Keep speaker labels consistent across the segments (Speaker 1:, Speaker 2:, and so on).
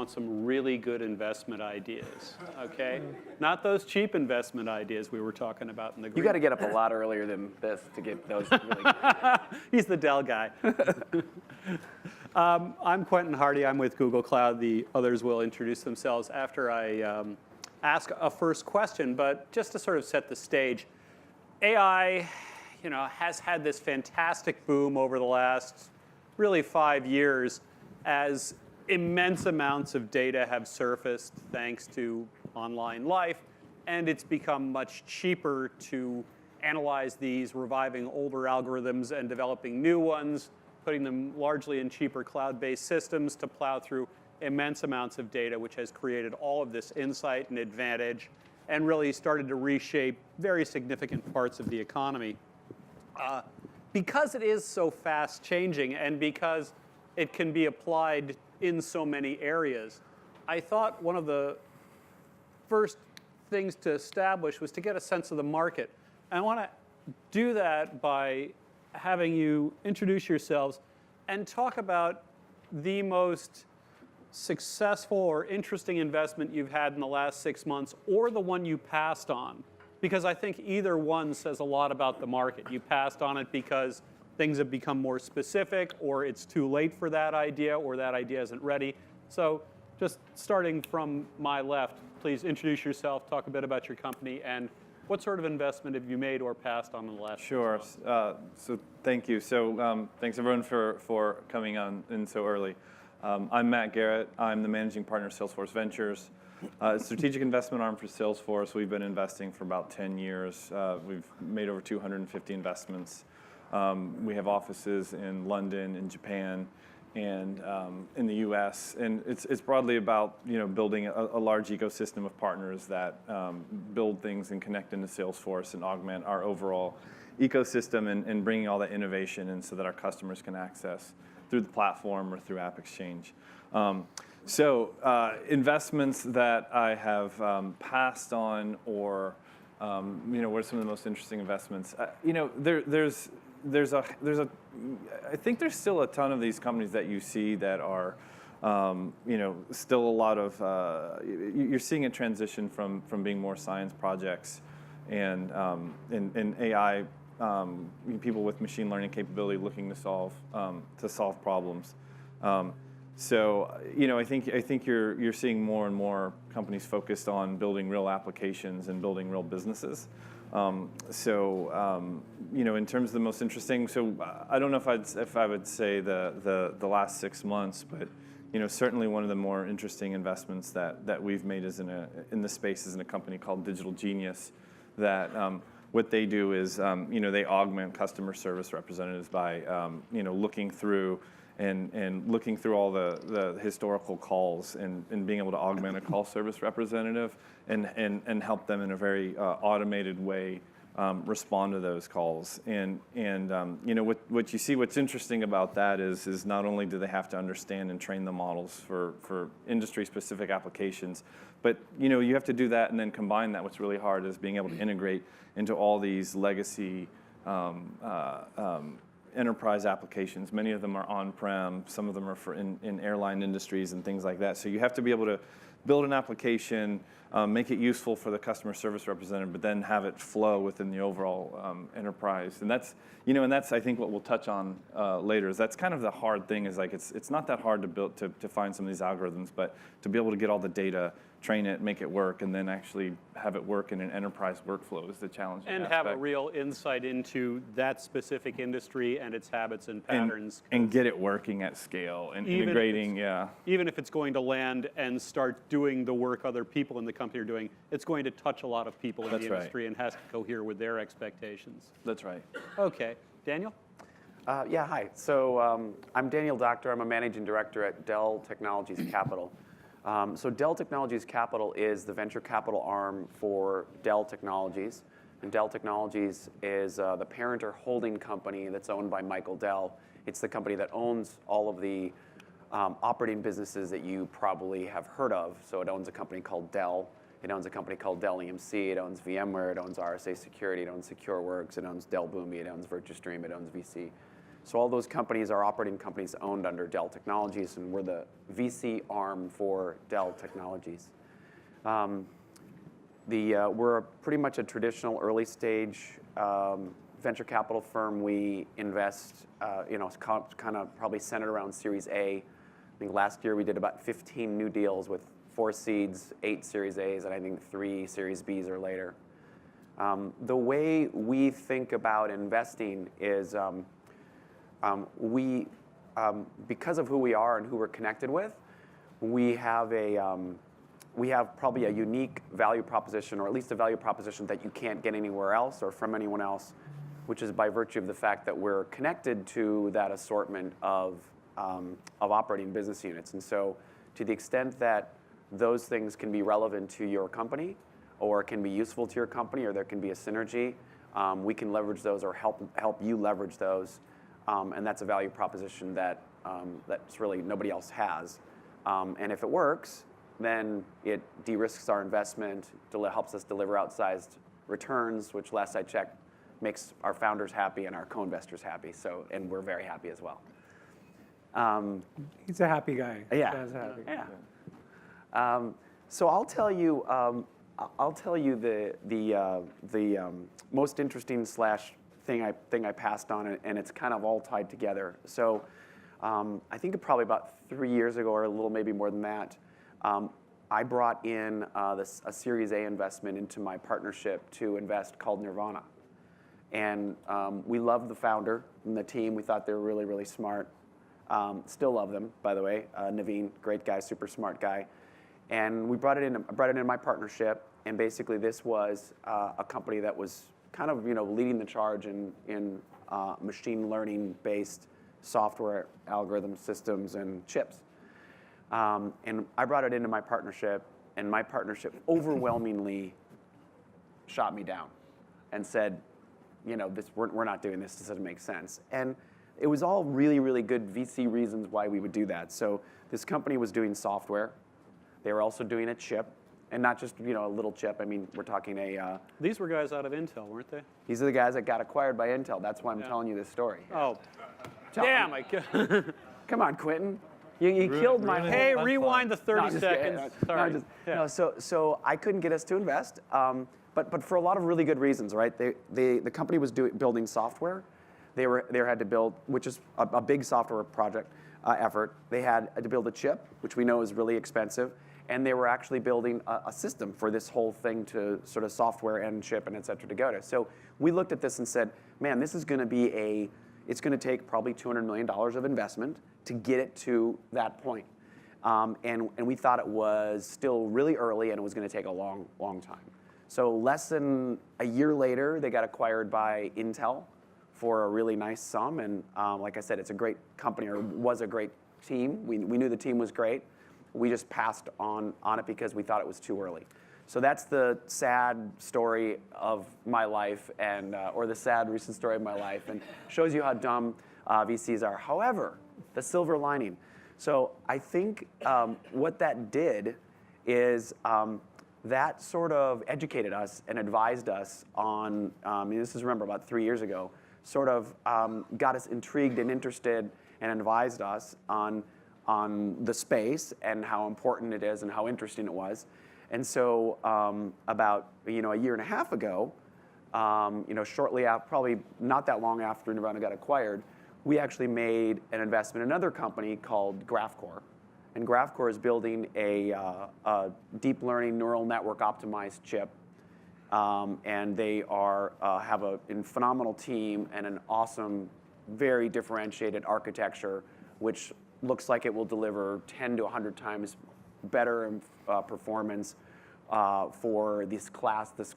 Speaker 1: want some really good investment ideas, okay? Not those cheap investment ideas we were talking about in the green.
Speaker 2: You got to get up a lot earlier than this to get those really
Speaker 1: He's the Dell guy. I'm Quentin Hardy. I'm with Google Cloud. The others will introduce themselves after I ask a first question. But just to sort of set the stage, AI, has had this fantastic boom over the last really 5 years as immense amounts of data have surfaced thanks to online life, and it's become much cheaper to analyze these, reviving older algorithms and developing new ones, putting them largely in cheaper cloud-based systems to plow through immense amounts of data, which has created all of this insight and advantage and really started to reshape very significant parts of the economy. Because it is so fast changing and because it can be applied in so many areas, I thought one of the first things to establish was to get a sense of the market. And I want to do that by having you introduce yourselves and talk about the most successful or interesting investment you've had in the last 6 months, or the one you passed on. Because I think either one says a lot about the market. You passed on it because things have become more specific, or it's too late for that idea, or that idea isn't ready. So just starting from my left, please introduce yourself, talk a bit about your company, and what sort of investment have you made or passed on in the last 6 months?
Speaker 3: Sure. So thank you. So thanks everyone for coming on in so early. I'm Matt Garratt. I'm the managing partner of Salesforce Ventures, strategic investment arm for Salesforce. We've been investing for about 10 years. We've made over 250 investments. We have offices in London, in Japan, and in the U.S. And it's broadly about building a large ecosystem of partners that build things and connect into Salesforce and augment our overall ecosystem and bringing all that innovation in so that our customers can access through the platform or through App Exchange. Investments that I have passed on, or what are some of the most interesting investments? I think there's still a ton of these companies that you see that are, still a lot of. You're seeing a transition from being more science projects, and AI. People with machine learning capability looking to solve problems. I think you're seeing more and more companies focused on building real applications and building real businesses. In terms of the most interesting, I don't know if I would say the last 6 months, but certainly one of the more interesting investments that we've made is in the space is in a company called Digital Genius that. What they do is, they augment customer service representatives by, looking through looking through all the historical calls and being able to augment a call service representative and help them in a very automated way respond to those calls. What you see, what's interesting about that is not only do they have to understand and train the models for industry-specific applications, but you have to do that and then combine that. What's really hard is being able to integrate into all these legacy enterprise applications. Many of them are on-prem. Some of them are in airline industries and things like that. So you have to be able to build an application, make it useful for the customer service representative, but then have it flow within the overall enterprise. And that's I think what we'll touch on later. Is that's kind of the hard thing. Is like it's not that hard to build to find some of these algorithms, but to be able to get all the data, train it, make it work, and then actually have it work in an enterprise workflow is the challenging aspect.
Speaker 1: Have a real insight into that specific industry and its habits and patterns.
Speaker 3: And get it working at scale and integrating,
Speaker 1: Even if it's going to land and start doing the work other people in the company are doing, it's going to touch a lot of people in the industry and has to cohere with their expectations.
Speaker 3: That's right.
Speaker 1: Okay. Daniel?
Speaker 2: Hi. So I'm Daniel Docter. I'm a managing director at Dell Technologies Capital. So Dell Technologies Capital is the venture capital arm for Dell Technologies. And Dell Technologies is the parent or holding company that's owned by Michael Dell. It's the company that owns all of the operating businesses that you probably have heard of. So it owns a company called Dell. It owns a company called Dell EMC. It owns VMware. It owns RSA Security. It owns SecureWorks. It owns Dell Boomi. It owns Virtustream. It owns VC. So all those companies are operating companies owned under Dell Technologies, and we're the VC arm for Dell Technologies. We're pretty much a traditional early stage venture capital firm. We invest, kind of probably centered around Series A. I think last year we did about 15 new deals with 4 seeds, 8 Series A's, and I think 3 Series B's or later. The way we think about investing is because of who we are and who we're connected with, we have probably a unique value proposition, or at least a value proposition that you can't get anywhere else or from anyone else, which is by virtue of the fact that we're connected to that assortment of operating business units. And so to the extent that those things can be relevant to your company, or can be useful to your company, or there can be a synergy, we can leverage those or help you leverage those. And that's a value proposition that's really nobody else has. And if it works, then it de-risks our investment, helps us deliver outsized returns, which last I checked makes our founders happy and our co-investors happy. And we're very happy as well.
Speaker 4: He's a happy guy.
Speaker 2: Yeah.
Speaker 4: Dad's happy.
Speaker 2: Yeah. So I'll tell you the most interesting thing I passed on, and it's kind of all tied together. So I think probably about 3 years ago, or a little maybe more than that, I brought in a Series A investment into my partnership to invest called Nirvana. And we loved the founder and the team. We thought they were really, really smart. Still love them, by the way. Naveen, great guy, super smart guy. And we brought it in my partnership. And basically, this was a company that was kind of leading the charge in machine learning-based software, algorithm systems, and chips. And I brought it into my partnership, and my partnership overwhelmingly shot me down and said, we're not doing this. This doesn't make sense. And it was all really, really good VC reasons why we would do that. So this company was doing software. They were also doing a chip, and not just a little chip. I mean, we're talking a.
Speaker 1: These were guys out of Intel, weren't they?
Speaker 2: These are the guys that got acquired by Intel. That's why I'm telling you this story.
Speaker 1: Oh, damn!
Speaker 2: Come on, Quentin. You killed my.
Speaker 1: Hey, rewind the 30 seconds. Sorry.
Speaker 2: So I couldn't get us to invest, but for a lot of really good reasons, right? The company was building software. They had to build, which is a big software project effort. They had to build a chip, which we know is really expensive, and they were actually building a system for this whole thing to sort of software and chip and et cetera to go to. So we looked at this and said, man, this is going to be it's going to take probably $200 million of investment to get it to that point. And we thought it was still really early, and it was going to take a long, long time. So less than a year later, they got acquired by Intel for a really nice sum. And like I said, it's a great company, or was a great team. We knew the team was great. We just passed on it because we thought it was too early. So that's the sad story of my life, or the sad recent story of my life, and shows you how dumb VCs are. However, the silver lining. So I think what that did is that sort of educated us and advised us on, this is, remember, about 3 years ago, sort of got us intrigued and interested and advised us on the space and how important it is and how interesting it was. And so about a year and a half ago, shortly after, probably not that long after Nirvana got acquired, we actually made an investment in another company called Graphcore. And Graphcore is building a deep learning neural network optimized chip. And they have a phenomenal team and an awesome, very differentiated architecture, which looks like it will deliver 10 to 100 times better performance for this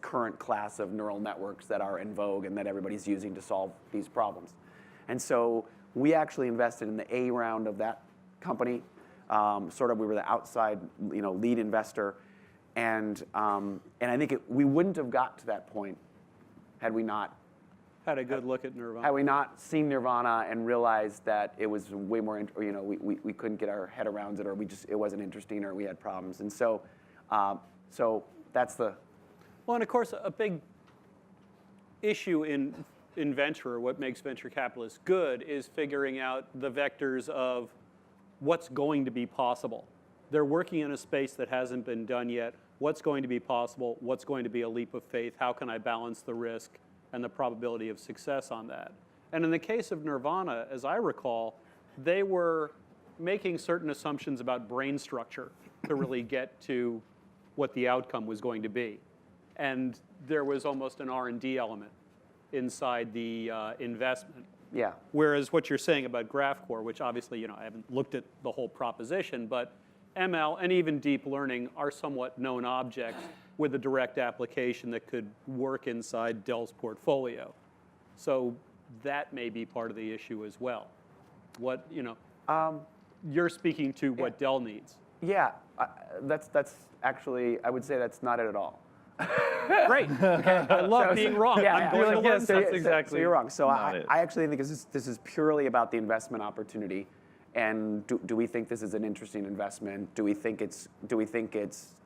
Speaker 2: current class of neural networks that are in vogue and that everybody's using to solve these problems. And so we actually invested in the A round of that company. We were the outside, lead investor, and I think we wouldn't have got to that point had we not
Speaker 1: had a good look at Nirvana.
Speaker 2: Had we not seen Nirvana and realized that it was way more, we couldn't get our head around it, or it wasn't interesting, or we had problems, and so that's the.
Speaker 1: Well, and of course, a big issue in in venture, what makes venture capitalists good is figuring out the vectors of what's going to be possible. They're working in a space that hasn't been done yet. What's going to be possible? What's going to be a leap of faith? How can I balance the risk and the probability of success on that? And in the case of Nirvana, as I recall, they were making certain assumptions about brain structure to really get to what the outcome was going to be. And there was almost an R&D element inside the investment.
Speaker 2: Yeah.
Speaker 1: Whereas what you're saying about GraphCore, which obviously, I haven't looked at the whole proposition, but ML and even deep learning are somewhat known objects with a direct application that could work inside Dell's portfolio. So that may be part of the issue as well. What, you're speaking to what Dell needs.
Speaker 2: Yeah, that's actually, I would say that's not it at all.
Speaker 1: Great. Okay. I love being wrong. I'm going to learn.
Speaker 3: That's exactly.
Speaker 2: So you're wrong. So
Speaker 3: not
Speaker 2: I actually think this is purely about the investment opportunity, and do we think this is an interesting investment? Do we think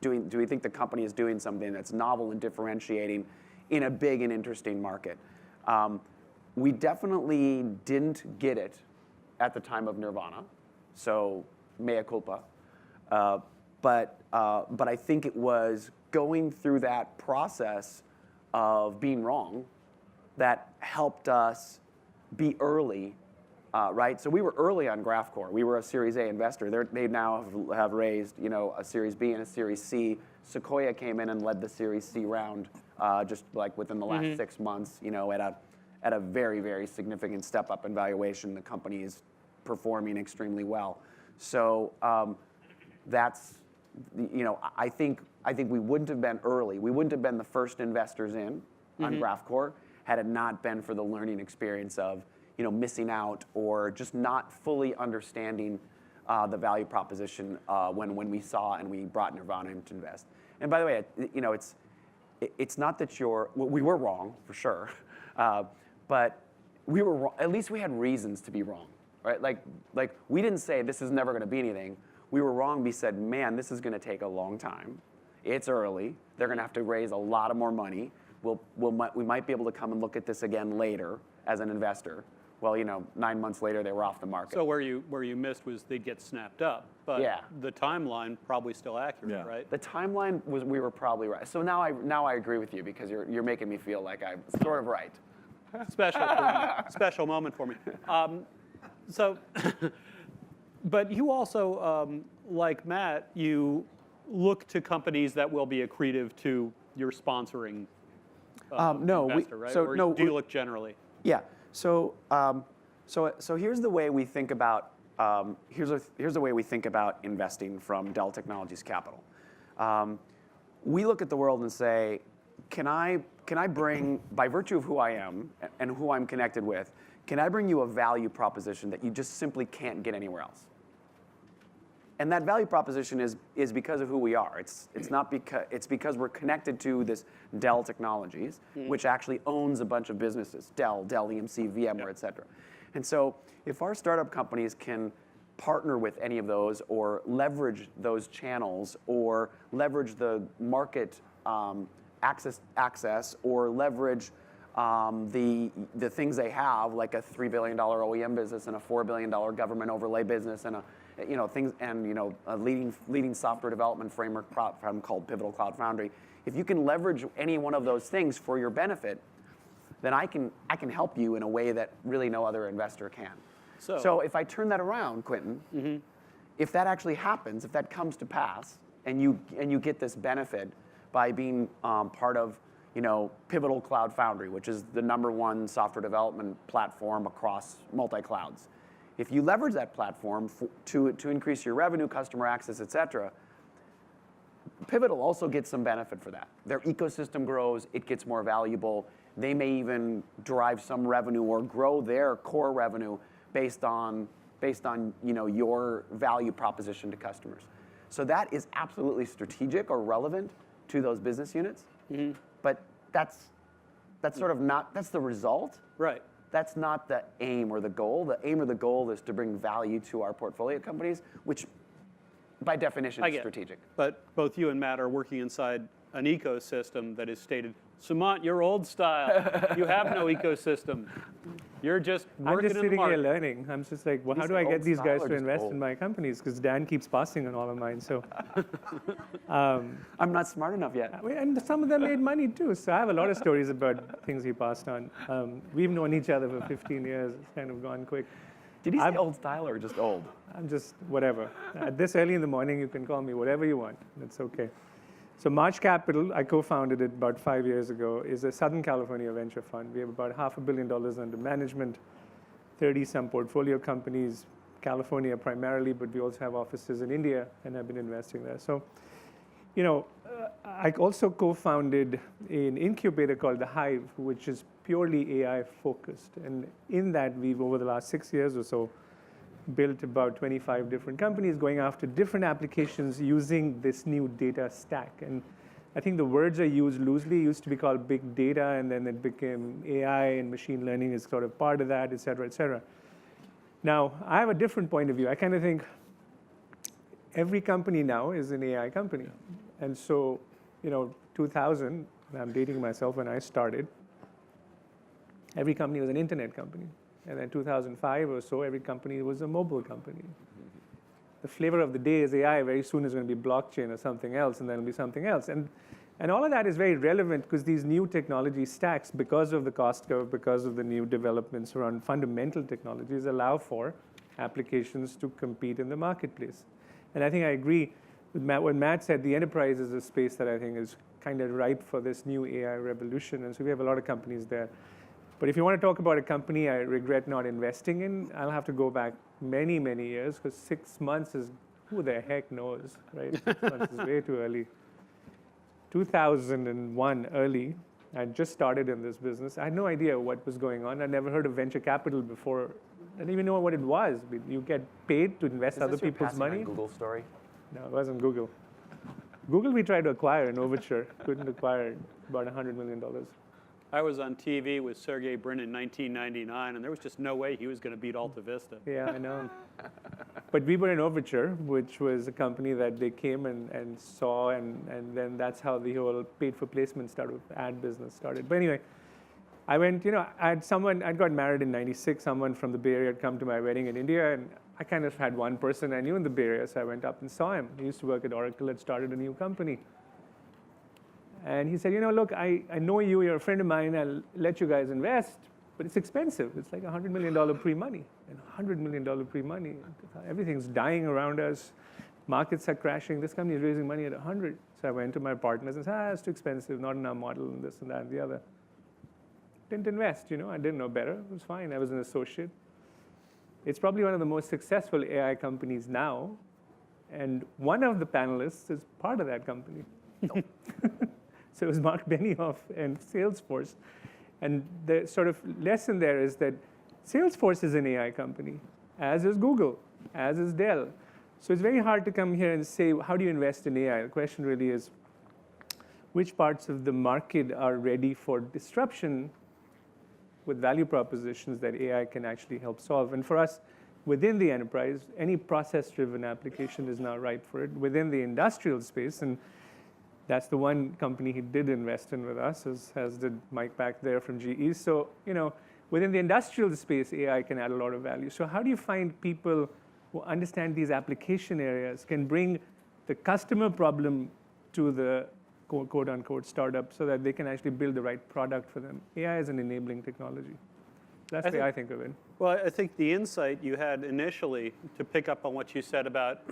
Speaker 2: the company is doing something that's novel and differentiating in a big and interesting market? We definitely didn't get it at the time of Nirvana, so mea culpa. But I think it was going through that process of being wrong that helped us be early, right? So we were early on GraphCore. We were a Series A investor. They now have raised, a Series B and a Series C. Sequoia came in and led the Series C round just like within the last 6 months, at a very, very significant step up in valuation. The company is performing extremely well. So that's, I think we wouldn't have been early. We wouldn't have been the first investors in on GraphCore had it not been for the learning experience of, missing out or just not fully understanding the value proposition when we saw and we brought Nirvana in to invest. And by the way, it's not that we were wrong for sure, but we were wrong. At least we had reasons to be wrong, right? Like we didn't say this is never going to be anything. We were wrong. We said, man, this is going to take a long time. It's early. They're going to have to raise a lot of more money. We might be able to come and look at this again later as an investor. Well, 9 months later, they were off the market.
Speaker 1: So where you missed was they'd get snapped up. But the timeline probably still accurate, right?
Speaker 2: The timeline was we were probably right. So now I agree with you because you're making me feel like I'm sort of right.
Speaker 1: Special moment for me. But you also, like Matt, you look to companies that will be accretive to your sponsoring investor, right? Or do you look generally?
Speaker 2: Yeah. So here's the way we think about here's the way we think about investing from Dell Technologies Capital. We look at the world and say, can I bring, by virtue of who I am and who I'm connected with, can I bring you a value proposition that you just simply can't get anywhere else? And that value proposition is because of who we are. It's because we're connected to this Dell Technologies, which actually owns a bunch of businesses: Dell, EMC, VMware, et cetera. And so, if our startup companies can partner with any of those, or leverage those channels, or leverage the market access, or leverage the things they have, like a $3 billion OEM business and a $4 billion government overlay business, and a leading software development framework platform called Pivotal Cloud Foundry. If you can leverage any one of those things for your benefit, then I can help you in a way that really no other investor can. So if I turn that around, Quentin, if that actually happens, if that comes to pass, and you get this benefit by being part of Pivotal Cloud Foundry, which is the #1 software development platform across multi-clouds. If you leverage that platform to increase your revenue, customer access, et cetera, Pivotal also gets some benefit for that. Their ecosystem grows, it gets more valuable. They may even derive some revenue or grow their core revenue based on your value proposition to customers. So that is absolutely strategic or relevant to those business units. But that's sort of not, that's the result.
Speaker 1: Right.
Speaker 2: That's not the aim or the goal. The aim or the goal is to bring value to our portfolio companies, which by definition is strategic.
Speaker 1: But both you and Matt are working inside an ecosystem that is stated, Sumant, you're old style. You have no ecosystem. You're just
Speaker 4: I'm
Speaker 1: working
Speaker 4: just
Speaker 1: in the
Speaker 4: sitting here
Speaker 1: market.
Speaker 4: learning. I'm just like, well,
Speaker 2: Did
Speaker 4: how
Speaker 2: you
Speaker 4: do I
Speaker 2: say
Speaker 4: get
Speaker 2: old
Speaker 4: these
Speaker 2: style
Speaker 4: guys
Speaker 2: or
Speaker 4: to
Speaker 2: just
Speaker 4: invest
Speaker 2: old?
Speaker 4: in my companies? Because Dan keeps passing on all of mine. So,
Speaker 2: I'm not smart enough yet.
Speaker 4: and some of them made money too. So I have a lot of stories about things he passed on. We've known each other for 15 years. It's kind of gone quick.
Speaker 2: Did he say old style or just old?
Speaker 4: I'm just whatever. At this early in the morning, you can call me whatever you want. It's okay. So March Capital, I co-founded it about 5 years ago, is a Southern California venture fund. We have about $500 million under management, 30-some portfolio companies, California primarily, but we also have offices in India and have been investing there. So, I also co-founded an incubator called The Hive, which is purely AI focused. And in that, we've, over the last 6 years or so, built about 25 different companies going after different applications using this new data stack. And I think the words are used loosely. It used to be called big data, and then it became AI, and machine learning is sort of part of that, et cetera, et cetera. Now, I have a different point of view. I kind of think every company now is an AI company. And so, 2000, I'm dating myself, when I started, every company was an internet company. And then 2005 or so, every company was a mobile company. The flavor of the day is AI. Very soon is going to be blockchain or something else, and then it'll be something else. And all of that is very relevant because these new technology stacks, because of the cost curve, because of the new developments around fundamental technologies, allow for applications to compete in the marketplace. And I think I agree with Matt. When Matt said the enterprise is a space that I think is kind of ripe for this new AI revolution. And so we have a lot of companies there. But if you want to talk about a company I regret not investing in, I'll have to go back many, many years, because 6 months is, who the heck knows, right? 6 months is way too early. 2001, early, I just started in this business. I had no idea what was going on. I'd never heard of venture capital before. I didn't even know what it was. You get paid to invest other people's money.
Speaker 2: Google story?
Speaker 4: No, it wasn't Google. Google we tried to acquire in Overture. Couldn't acquire about $100 million.
Speaker 1: I was on TV with Sergey Brin in 1999, and there was just no way he was going to beat Alta Vista.
Speaker 4: Yeah, I know. But we were in Overture, which was a company that they came and saw, and then that's how the whole paid for placement started, ad business started. But anyway, I went, I'd got married in 96. Someone from the Bay Area had come to my wedding in India, and I kind of had one person I knew in the Bay Area, so I went up and saw him. He used to work at Oracle, had started a new company. And he said, look, I know you, you're a friend of mine, I'll let you guys invest, but it's expensive. It's like $100 million pre-money. And $100 million pre-money, everything's dying around us. Markets are crashing. This company is raising money at 100. So I went to my partners and said, it's too expensive, not in our model, and this and that and the other. Didn't invest, I didn't know better. It was fine. I was an associate. It's probably one of the most successful AI companies now. And one of the panelists is part of that company. So it was Mark Benioff and Salesforce. And the sort of lesson there is that Salesforce is an AI company, as is Google, as is Dell. So it's very hard to come here and say, how do you invest in AI? The question really is, which parts of the market are ready for disruption with value propositions that AI can actually help solve? And for us, within the enterprise, any process-driven application is now right for it. Within the industrial space, and that's the one company he did invest in with us, as did Mike back there from GE. So, within the industrial space, AI can add a lot of value. So how do you find people who understand these application areas, can bring the customer problem to the quote-unquote startup so that they can actually build the right product for them? AI is an enabling technology. That's the way I think of it.
Speaker 1: Well, I think the insight you had initially, to pick up on what you said about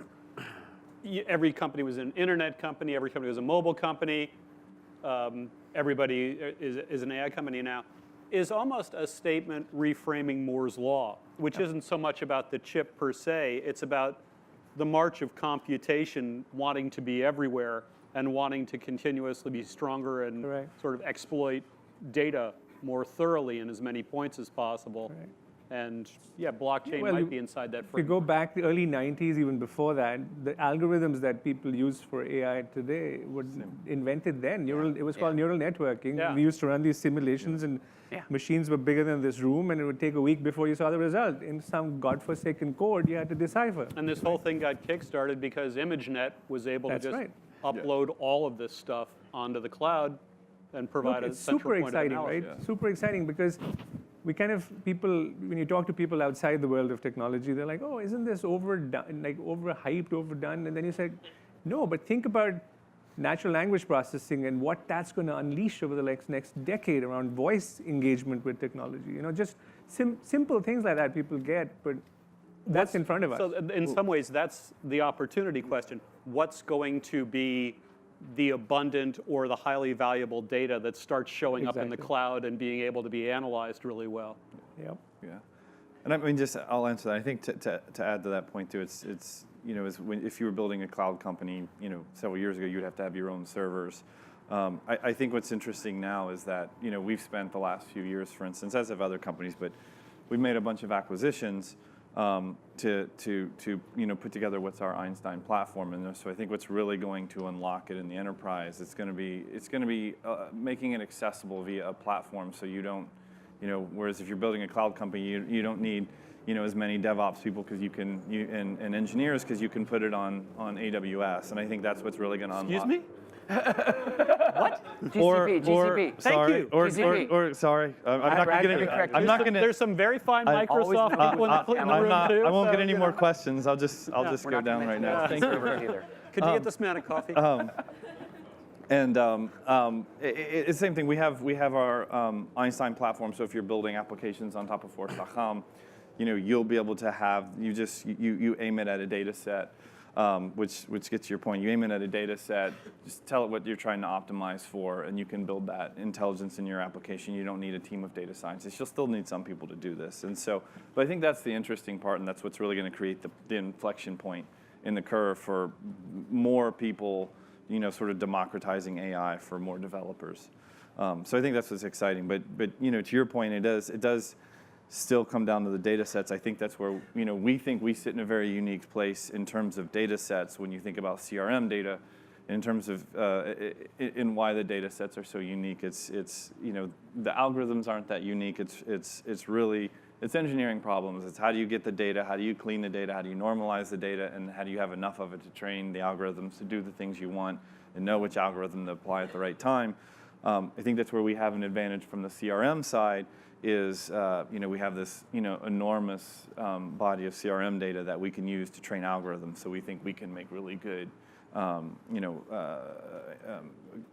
Speaker 1: every company was an internet company, every company was a mobile company, everybody is an AI company now, is almost a statement reframing Moore's law, which isn't so much about the chip per se, it's about the march of computation wanting to be everywhere and wanting to continuously be stronger and sort of exploit data more thoroughly in as many points as possible.
Speaker 4: Right.
Speaker 1: And yeah, blockchain might be inside that
Speaker 4: If you go back the early 90s, even before that, the algorithms that people use for AI today were invented then. It was called neural networking.
Speaker 1: Yeah.
Speaker 4: We used to run these simulations, and machines were bigger than this room, and it would take a week before you saw the result. In some godforsaken code, you had to decipher.
Speaker 1: And this whole thing got kickstarted because ImageNet was able to just upload all of this stuff onto the cloud and provide
Speaker 4: Look,
Speaker 1: a
Speaker 4: it's
Speaker 1: central
Speaker 4: super
Speaker 1: point
Speaker 4: exciting,
Speaker 1: of
Speaker 4: right?
Speaker 1: analysis.
Speaker 4: Super exciting because we kind of when you talk to people outside the world of technology, they're like, oh, isn't this overdone, like overhyped, overdone? And then you say, no, but think about natural language processing and what that's going to unleash over the next decade around voice engagement with technology. Just simple things like that people get, but that's in front of us.
Speaker 1: So in some ways, that's the opportunity question. What's going to be the abundant or the highly valuable data that starts showing up in the cloud and being able to be analyzed really well?
Speaker 4: Yep.
Speaker 3: Yeah, and I mean, I'll answer that. I think to add to that point too, it's if you were building a cloud company, several years ago, you'd have to have your own servers. I think what's interesting now is that we've spent the last few years, for instance, as have other companies, but we've made a bunch of acquisitions to put together what's our Einstein platform, and so I think what's really going to unlock it in the enterprise, it's going to be making it accessible via a platform, so you don't, whereas if you're building a cloud company, you don't need as many DevOps people because and engineers because you can put it on AWS, and I think that's what's really going to unlock.
Speaker 1: Excuse me?
Speaker 2: What? GCP.
Speaker 1: Thank you.
Speaker 3: Or sorry, I'm not going to. I'm not going to.
Speaker 1: There's some very fine
Speaker 2: always
Speaker 1: Microsoft
Speaker 2: know
Speaker 1: people in the room too.
Speaker 3: I won't
Speaker 1: so,
Speaker 3: get any more questions. I'll just
Speaker 2: We're
Speaker 3: go
Speaker 2: not
Speaker 3: down
Speaker 2: gonna
Speaker 3: right
Speaker 2: mention
Speaker 3: now.
Speaker 2: those
Speaker 3: Thank you.
Speaker 2: servers either.
Speaker 1: Could you get this man a coffee?
Speaker 3: And it's the same thing. We have our Einstein platform. So if you're building applications on top of Force.com, you'll be able to have you aim it at a data set, which gets to your point. You aim it at a data set, just tell it what you're trying to optimize for, and you can build that intelligence in your application. You don't need a team of data scientists. You'll still need some people to do this. And so, but I think that's the interesting part, and that's what's really going to create the inflection point in the curve for more people, sort of democratizing AI for more developers. So I think that's what's exciting. But to your point, it does still come down to the data sets. I think that's where we think we sit in a very unique place in terms of data sets when you think about CRM data, in terms of in why the data sets are so unique. It's the algorithms aren't that unique. It's really engineering problems. It's how do you get the data, how do you clean the data, how do you normalize the data, and how do you have enough of it to train the algorithms to do the things you want and know which algorithm to apply at the right time. I think that's where we have an advantage from the CRM side is, we have this, enormous body of CRM data that we can use to train algorithms. So we think we can make really good,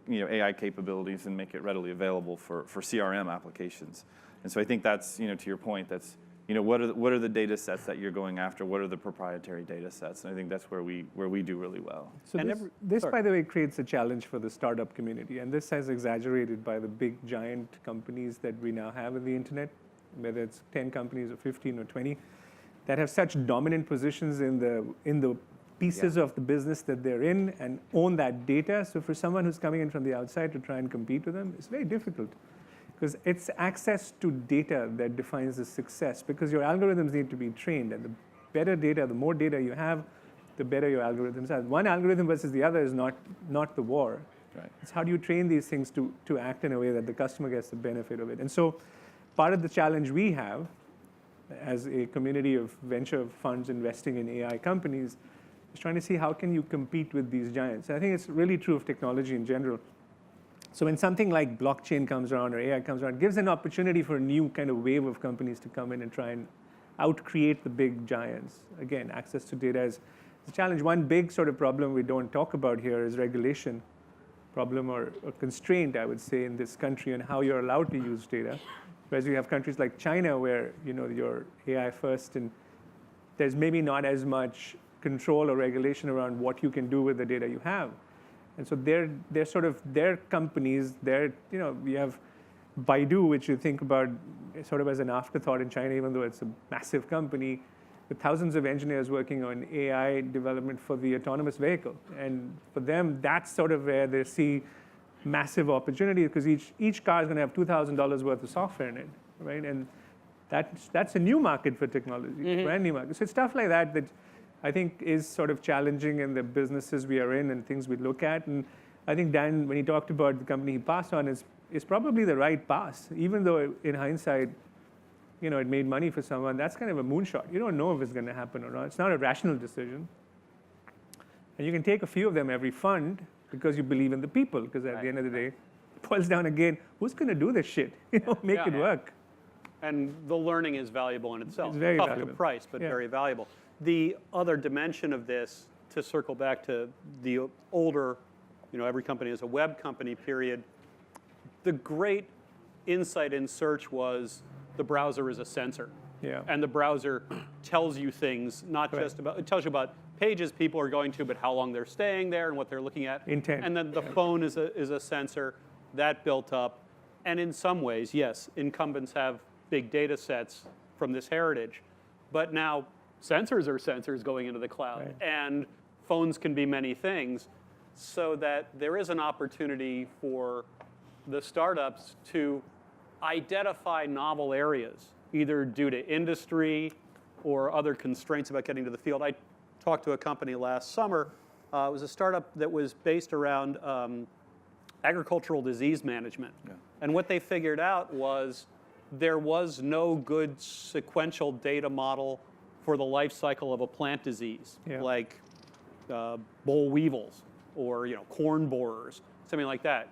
Speaker 3: AI capabilities and make it readily available for CRM applications. And so I think that's, to your point, that's, what are the data sets that you're going after? What are the proprietary data sets? And I think that's where we do really well.
Speaker 4: So this, by the way, creates a challenge for the startup community. And this is exaggerated by the big giant companies that we now have in the internet, whether it's 10 companies or 15 or 20, that have such dominant positions in the pieces of the business that they're in and own that data. So for someone who's coming in from the outside to try and compete with them, it's very difficult. Because it's access to data that defines the success, because your algorithms need to be trained, and the better data, the more data you have, the better your algorithms are. One algorithm versus the other is not the war.
Speaker 3: Right.
Speaker 4: It's how do you train these things to act in a way that the customer gets the benefit of it. And so part of the challenge we have as a community of venture funds investing in AI companies is trying to see how can you compete with these giants. And I think it's really true of technology in general. So when something like blockchain comes around or AI comes around, it gives an opportunity for a new kind of wave of companies to come in and try and out-create the big giants. Again, access to data is a challenge. One big sort of problem we don't talk about here is regulation problem or constraint, I would say, in this country and how you're allowed to use data. Whereas you have countries like China where you're AI first and there's maybe not as much control or regulation around what you can do with the data you have. And so they're sort of their companies. We have Baidu, which you think about sort of as an afterthought in China, even though it's a massive company, with thousands of engineers working on AI development for the autonomous vehicle. And for them, that's sort of where they see massive opportunity, because each car is going to have $2,000 worth of software in it, right? And that's a new market for technology, brand new market. So it's stuff like that I think is sort of challenging in the businesses we are in and things we look at. And I think Dan, when he talked about the company he passed on, is probably the right pass, even though in hindsight, it made money for someone. That's kind of a moonshot. You don't know if it's going to happen or not. It's not a rational decision. And you can take a few of them every fund, because you believe in the people. Because at the end of the day, it boils down again, who's going to do this shit? Make it work.
Speaker 1: And the learning is valuable in itself.
Speaker 4: It's very
Speaker 1: tough
Speaker 4: valuable.
Speaker 1: to price, but very valuable. The other dimension of this, to circle back to the older, every company is a web company period, the great insight in search was the browser is a sensor.
Speaker 4: Yeah.
Speaker 1: And the browser tells you things, not just about, it tells you about pages people are going to, but how long they're staying there and what they're looking at.
Speaker 4: Intent.
Speaker 1: And then the phone is a sensor that built up. And in some ways, yes, incumbents have big data sets from this heritage. But now sensors are sensors going into the cloud.
Speaker 4: Right.
Speaker 1: And phones can be many things. So that there is an opportunity for the startups to identify novel areas, either due to industry or other constraints about getting to the field. I talked to a company last summer. It was a startup that was based around agricultural disease management. Yeah. And what they figured out was there was no good sequential data model for the life cycle of a plant disease, like boll weevils or corn borers, something like that.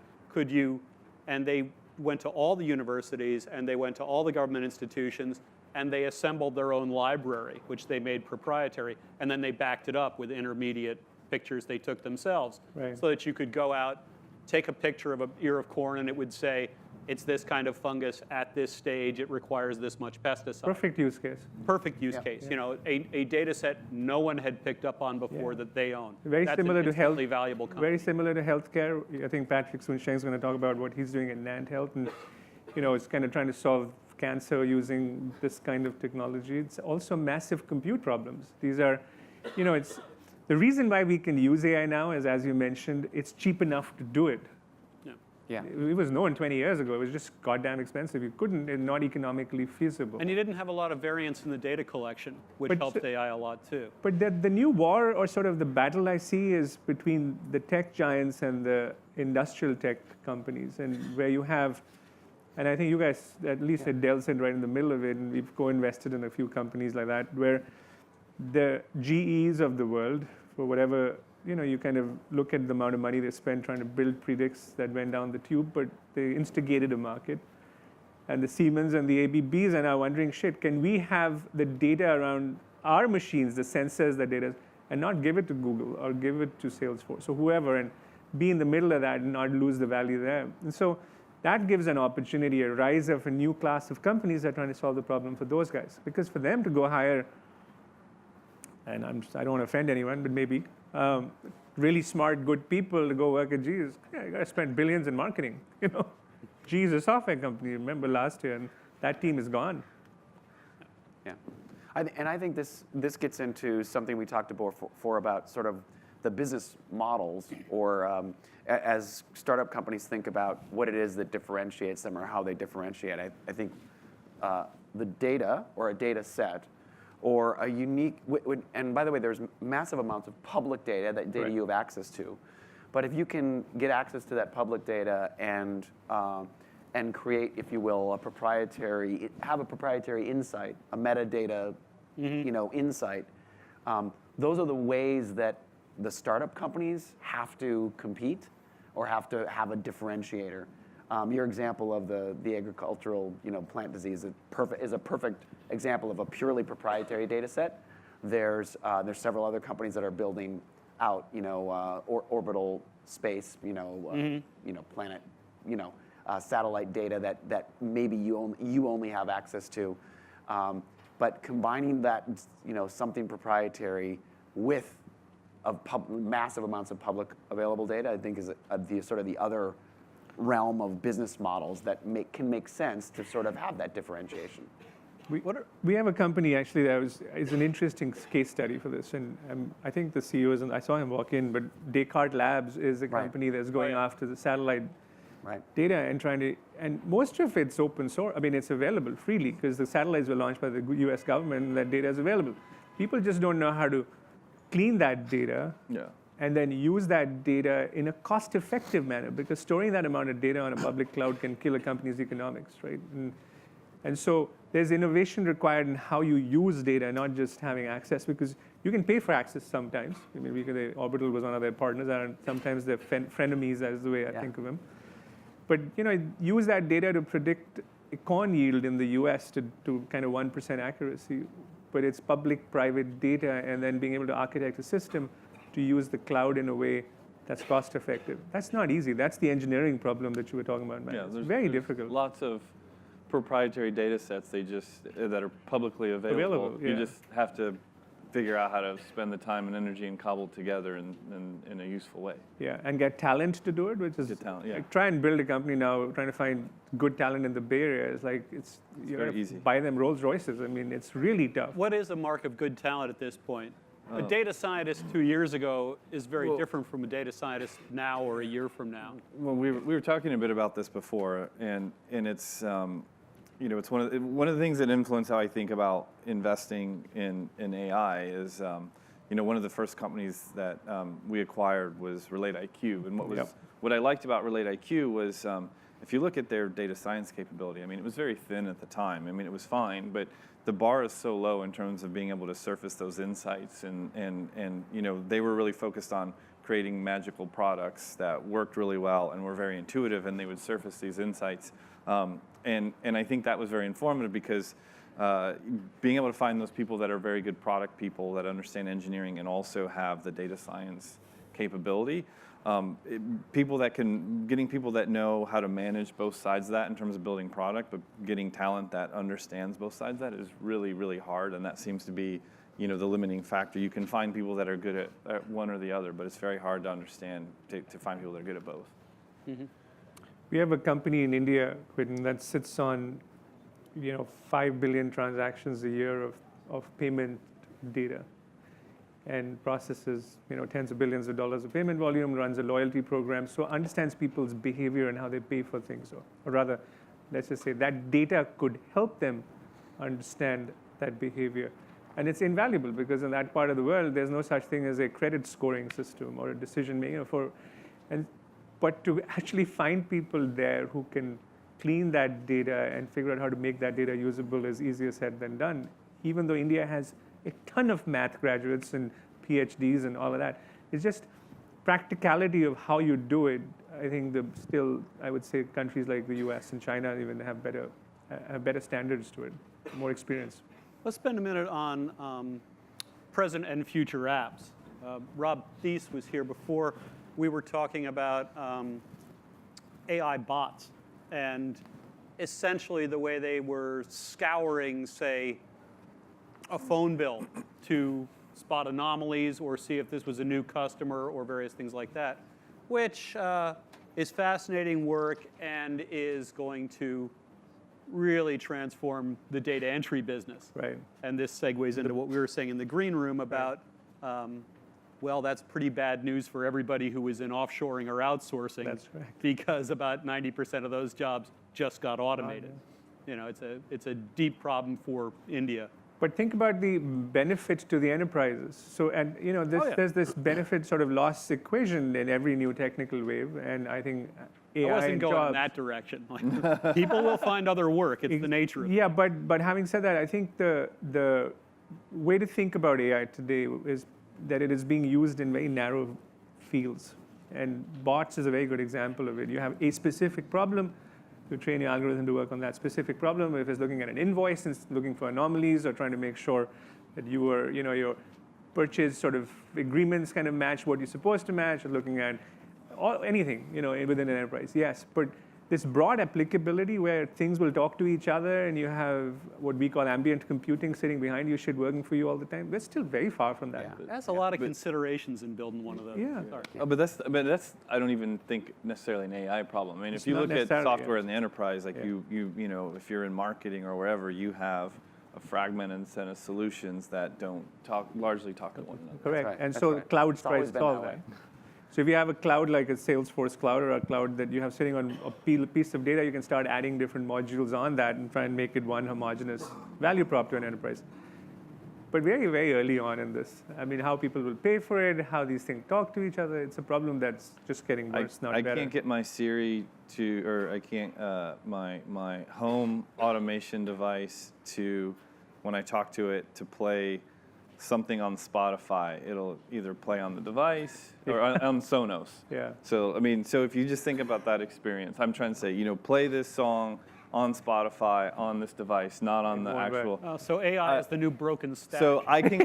Speaker 1: And they went to all the universities and they went to all the government institutions and they assembled their own library, which they made proprietary, and then they backed it up with intermediate pictures they took themselves, so that you could go out, take a picture of an ear of corn, and it would say, it's this kind of fungus at this stage, it requires this much pesticide.
Speaker 4: Perfect use case.
Speaker 1: Perfect use case. A data set no one had picked up on before that they own. That's
Speaker 4: similar to health.
Speaker 1: Valuable company.
Speaker 4: Very similar to healthcare. I think Patrick Soon-Sheng is going to talk about what he's doing at Nant Health, and it's kind of trying to solve cancer using this kind of technology. It's also massive compute problems. These are, it's the reason why we can use AI now is, as you mentioned, it's cheap enough to do it.
Speaker 2: Yeah.
Speaker 4: It was known 20 years ago. It was just goddamn expensive. You couldn't, and not economically feasible.
Speaker 1: And you didn't have a lot of variance in the data collection, which helped AI a lot too.
Speaker 4: But the new war, or sort of the battle I see, is between the tech giants and the industrial tech companies, and where you have, and I think you guys, at least at Dell, sit right in the middle of it, and we've co-invested in a few companies like that, where the GEs of the world, for whatever, you kind of look at the amount of money they spent trying to build predicts that went down the tube, but they instigated a market. And the Siemens and the ABBs are now wondering, shit, can we have the data around our machines, the sensors, the data, and not give it to Google or give it to Salesforce or whoever, and be in the middle of that and not lose the value there. And so that gives an opportunity, a rise of a new class of companies that are trying to solve the problem for those guys. Because for them to go hire, and I don't want to offend anyone, but maybe, really smart, good people to go work at GE, you got to spend billions in marketing. GE is a software company. Remember last year, and that team is gone.
Speaker 2: Yeah, and I think this gets into something we talked before about sort of the business models, or as startup companies think about what it is that differentiates them or how they differentiate. I think the data, or a data set, or a unique, and by the way, there's massive amounts of public data, that data you have access to. But if you can get access to that public data and create, if you will, have a proprietary insight, a metadata, insight, those are the ways that the startup companies have to compete or have to have a differentiator. Your example of the agricultural, plant disease is a perfect example of a purely proprietary data set. There's several other companies that are building out, orbital space, planet, satellite data that maybe you only have access to. But combining that, something proprietary with massive amounts of public available data, I think is sort of the other realm of business models that can make sense to sort of have that differentiation.
Speaker 4: We have a company actually that is an interesting case study for this, and I think the CEO is, and I saw him walk in, but Descartes Labs is a company that's going after the satellite data and most of it's open source. I mean, it's available freely because the satellites were launched by the US government, and that data is available. People just don't know how to clean that data. And then use that data in a cost-effective manner, because storing that amount of data on a public cloud can kill a company's economics, right? And so there's innovation required in how you use data, not just having access, because you can pay for access sometimes. I mean, Orbital was one of their partners, and sometimes they're frenemies, as the way I think of them. But use that data to predict corn yield in the US to kind of 1% accuracy. But it's public-private data, and then being able to architect a system to use the cloud in a way that's cost-effective. That's not easy. That's the engineering problem that you were talking about, man.
Speaker 3: Yeah,
Speaker 4: it's very difficult.
Speaker 3: Lots of proprietary data sets that are publicly available.
Speaker 4: Yeah.
Speaker 3: You just have to figure out how to spend the time and energy and cobble together in a useful way.
Speaker 4: Yeah, and get talent to do it, which is like, try and build a company now, trying to find good talent in the Bay Area is like it's
Speaker 3: very easy.
Speaker 4: Buy them Rolls Royces. I mean, it's really tough.
Speaker 1: What is a mark of good talent at this point? A data scientist 2 years ago is very different from a data scientist now or a year from now.
Speaker 3: Well, we were talking a bit about this before, and it's it's one of the things that influence how I think about investing in AI is one of the first companies that we acquired was RelateIQ, and what I liked about RelateIQ was if you look at their data science capability, I mean, it was very thin at the time. I mean, it was fine, but the bar is so low in terms of being able to surface those insights, and they were really focused on creating magical products that worked really well and were very intuitive, and they would surface these insights. And I think that was very informative because being able to find those people that are very good product people that understand engineering and also have the data science capability, getting people that know how to manage both sides of that in terms of building product, but getting talent that understands both sides of that is really, really hard, and that seems to be the limiting factor. You can find people that are good at one or the other, but it's very hard to understand, to find people that are good at both.
Speaker 4: Mm-hmm. We have a company in India, Quentin, that sits on 5 billion transactions a year of payment data and processes tens of billions of dollars of payment volume, runs a loyalty program, so understands people's behavior and how they pay for things. Or rather, let's just say that data could help them understand that behavior. And it's invaluable because in that part of the world, there's no such thing as a credit scoring system or a decision making but to actually find people there who can clean that data and figure out how to make that data usable is easier said than done. Even though India has a ton of math graduates and PhDs and all of that, it's just practicality of how you do it. I think I would say countries like the US and China even have better standards to it, more experience.
Speaker 1: Let's spend a minute on present and future apps. Rob Thies was here before. We were talking about AI bots and essentially the way they were scouring, say, a phone bill to spot anomalies or see if this was a new customer or various things like that, which is fascinating work and is going to really transform the data entry business.
Speaker 4: Right.
Speaker 1: And this segues into what we were saying in the green room about well, that's pretty bad news for everybody who is in offshoring or outsourcing.
Speaker 4: That's correct.
Speaker 1: Because about 90% of those jobs just got automated. It's a deep problem for India.
Speaker 4: But think about the benefit to the enterprises. So, and there's this benefit sort of loss equation in every new technical wave, and I think AI
Speaker 1: I wasn't going
Speaker 4: jobs,
Speaker 1: in that direction. Like, people will find other work. It's the nature of it.
Speaker 4: Yeah, but having said that, I think the way to think about AI today is that it is being used in very narrow fields. And bots is a very good example of it. You have a specific problem, you train your algorithm to work on that specific problem. If it's looking at an invoice and looking for anomalies or trying to make sure that your purchase sort of agreements kind of match what you're supposed to match, or looking at anything within an enterprise, yes. But this broad applicability where things will talk to each other and you have what we call ambient computing sitting behind you, shit working for you all the time, we're still very far from that.
Speaker 1: Yeah. That's a lot of considerations in building one of those.
Speaker 4: Yeah.
Speaker 3: Oh, but that's I don't even think necessarily an AI problem. I mean, if you look at software in the enterprise, like if you're in marketing or wherever, you have a fragmented set of solutions that don't largely talk to one another.
Speaker 4: Correct.
Speaker 2: Right.
Speaker 4: And
Speaker 2: That's
Speaker 4: so
Speaker 2: right.
Speaker 4: clouds
Speaker 2: It's
Speaker 4: try to
Speaker 2: always been
Speaker 4: solve
Speaker 2: that
Speaker 4: that.
Speaker 2: way.
Speaker 4: So if you have a cloud like a Salesforce cloud or a cloud that you have sitting on a piece of data, you can start adding different modules on that and try and make it one homogeneous value prop to an enterprise. But very, very early on in this, I mean, how people will pay for it, how these things talk to each other, it's a problem that's just getting worse, not better.
Speaker 3: I can't get my Siri to, or I can't, my home automation device to, when I talk to it, to play something on Spotify, it'll either play on the device or on Sonos.
Speaker 4: Yeah.
Speaker 3: So, I mean, so if you just think about that experience, I'm trying to say, you know, play this song on Spotify on this device, not on the actual.
Speaker 1: So AI is the new broken stack.
Speaker 3: So I can,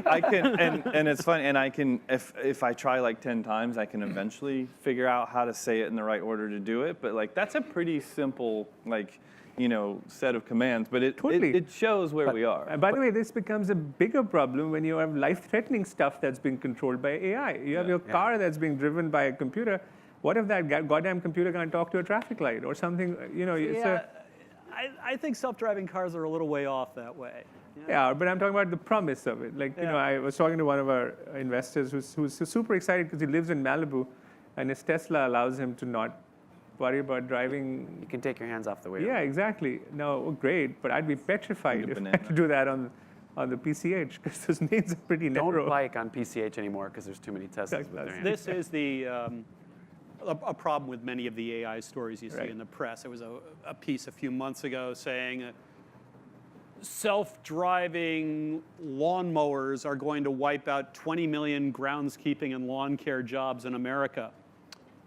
Speaker 3: and it's funny, and I can, if I try like 10 times, I can eventually figure out how to say it in the right order to do it. But like, that's a pretty simple, like, you know, set of commands, but it shows where we are.
Speaker 4: And by the way, this becomes a bigger problem when you have life-threatening stuff that's being controlled by AI. You have your car that's being driven by a computer. What if that goddamn computer can't talk to a traffic light or something? You know, it's
Speaker 1: I think self-driving cars are a little way off that way.
Speaker 4: Yeah, but I'm talking about the promise of it. Like, you know, I was talking to one of our investors who's super excited because he lives in Malibu, and his Tesla allows him to not worry about driving.
Speaker 2: You can take your hands off the wheel.
Speaker 4: Yeah, exactly. No, great, but I'd be petrified if I had to do that on the PCH because those lanes are pretty narrow.
Speaker 2: Don't bike on PCH anymore because there's too many Teslas.
Speaker 1: This is the a problem with many of the AI stories you see in the press. There was a piece a few months ago saying self-driving lawnmowers are going to wipe out 20 million groundskeeping and lawn care jobs in America.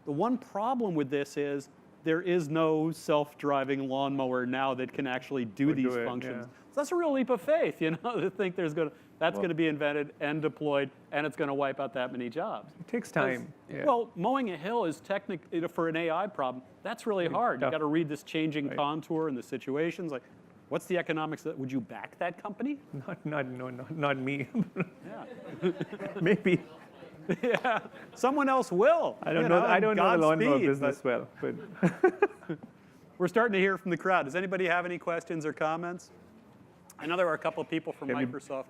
Speaker 1: The one problem with this is there is no self-driving lawnmower now that can actually do these functions. So that's a real leap of faith, you know, to think that's going to be invented and deployed, and it's going to wipe out that many jobs.
Speaker 4: It takes time.
Speaker 1: Well, mowing a hill is technically, for an AI problem, that's really hard. You've got to read this changing contour and the situations. Like, what's the economics? Would you back that company?
Speaker 4: Not me.
Speaker 1: Yeah.
Speaker 4: Maybe.
Speaker 1: Yeah, someone else will.
Speaker 4: I don't know the lawnmower business well, but
Speaker 1: we're starting to hear from the crowd. Does anybody have any questions or comments? I know there are a couple of people from Microsoft.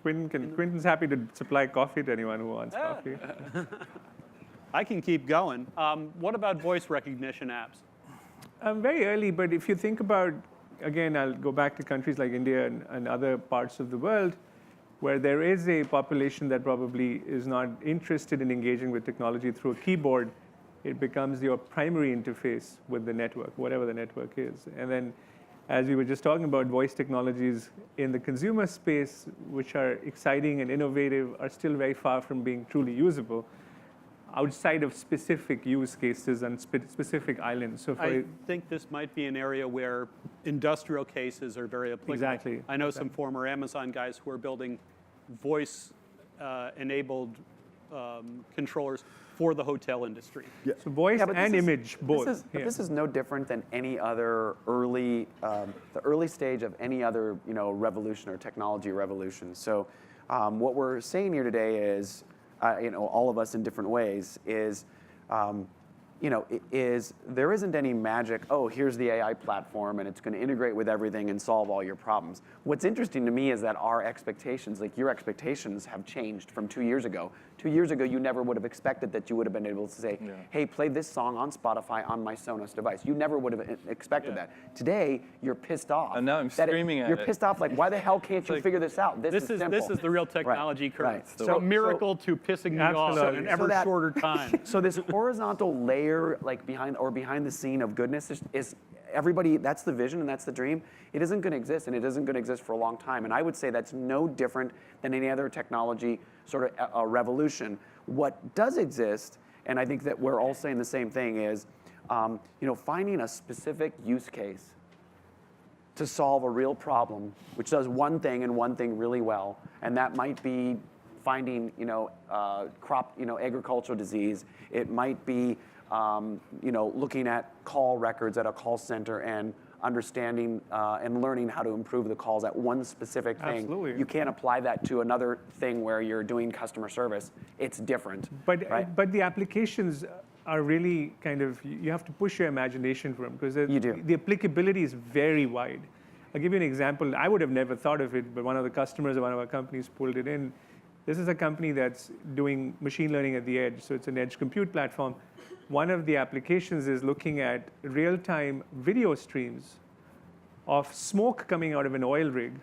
Speaker 4: Quentin's happy to supply coffee to anyone who wants coffee.
Speaker 1: I can keep going. What about voice recognition apps?
Speaker 4: Very early, but if you think about, again, I'll go back to countries like India and other parts of the world, where there is a population that probably is not interested in engaging with technology through a keyboard, it becomes your primary interface with the network, whatever the network is. And then, as we were just talking about, voice technologies in the consumer space, which are exciting and innovative, are still very far from being truly usable outside of specific use cases and specific islands. So
Speaker 1: I think this might be an area where industrial cases are very applicable.
Speaker 4: Exactly.
Speaker 1: I know some former Amazon guys who are building voice-enabled controllers for the hotel industry.
Speaker 4: Yeah. So voice and image, both.
Speaker 2: This is no different than any other the early stage of any other revolution or technology revolution. So what we're saying here today is, all of us in different ways, is there isn't any magic, oh, here's the AI platform and it's going to integrate with everything and solve all your problems. What's interesting to me is that our expectations, like your expectations, have changed from 2 years ago. 2 years ago, you never would have expected that you would have been able to say, hey, play this song on Spotify on my Sonos device. You never would have expected that. Today, you're pissed off.
Speaker 3: And now I'm screaming at it.
Speaker 2: You're pissed off, like, why the hell can't you figure this out? This is simple.
Speaker 1: This is the real technology curve.
Speaker 2: Right.
Speaker 1: So a miracle to pissing me off in an ever shorter time.
Speaker 2: So this horizontal layer, like behind the scene of goodness, is everybody. That's the vision and that's the dream. It isn't going to exist, and it isn't going to exist for a long time. And I would say that's no different than any other technology sort of a revolution. What does exist, and I think that we're all saying the same thing, is finding a specific use case to solve a real problem, which does one thing and one thing really well, and that might be finding agricultural disease. It might be looking at call records at a call center and understanding and learning how to improve the calls at one specific thing.
Speaker 4: Absolutely.
Speaker 2: You can't apply that to another thing where you're doing customer service. It's different.
Speaker 4: But the applications are really kind of, you have to push your imagination for them because the applicability is very wide. I'll give you an example. I would have never thought of it, but one of the customers of one of our companies pulled it in. This is a company that's doing machine learning at the edge, so it's an edge compute platform. One of the applications is looking at real-time video streams of smoke coming out of an oil rig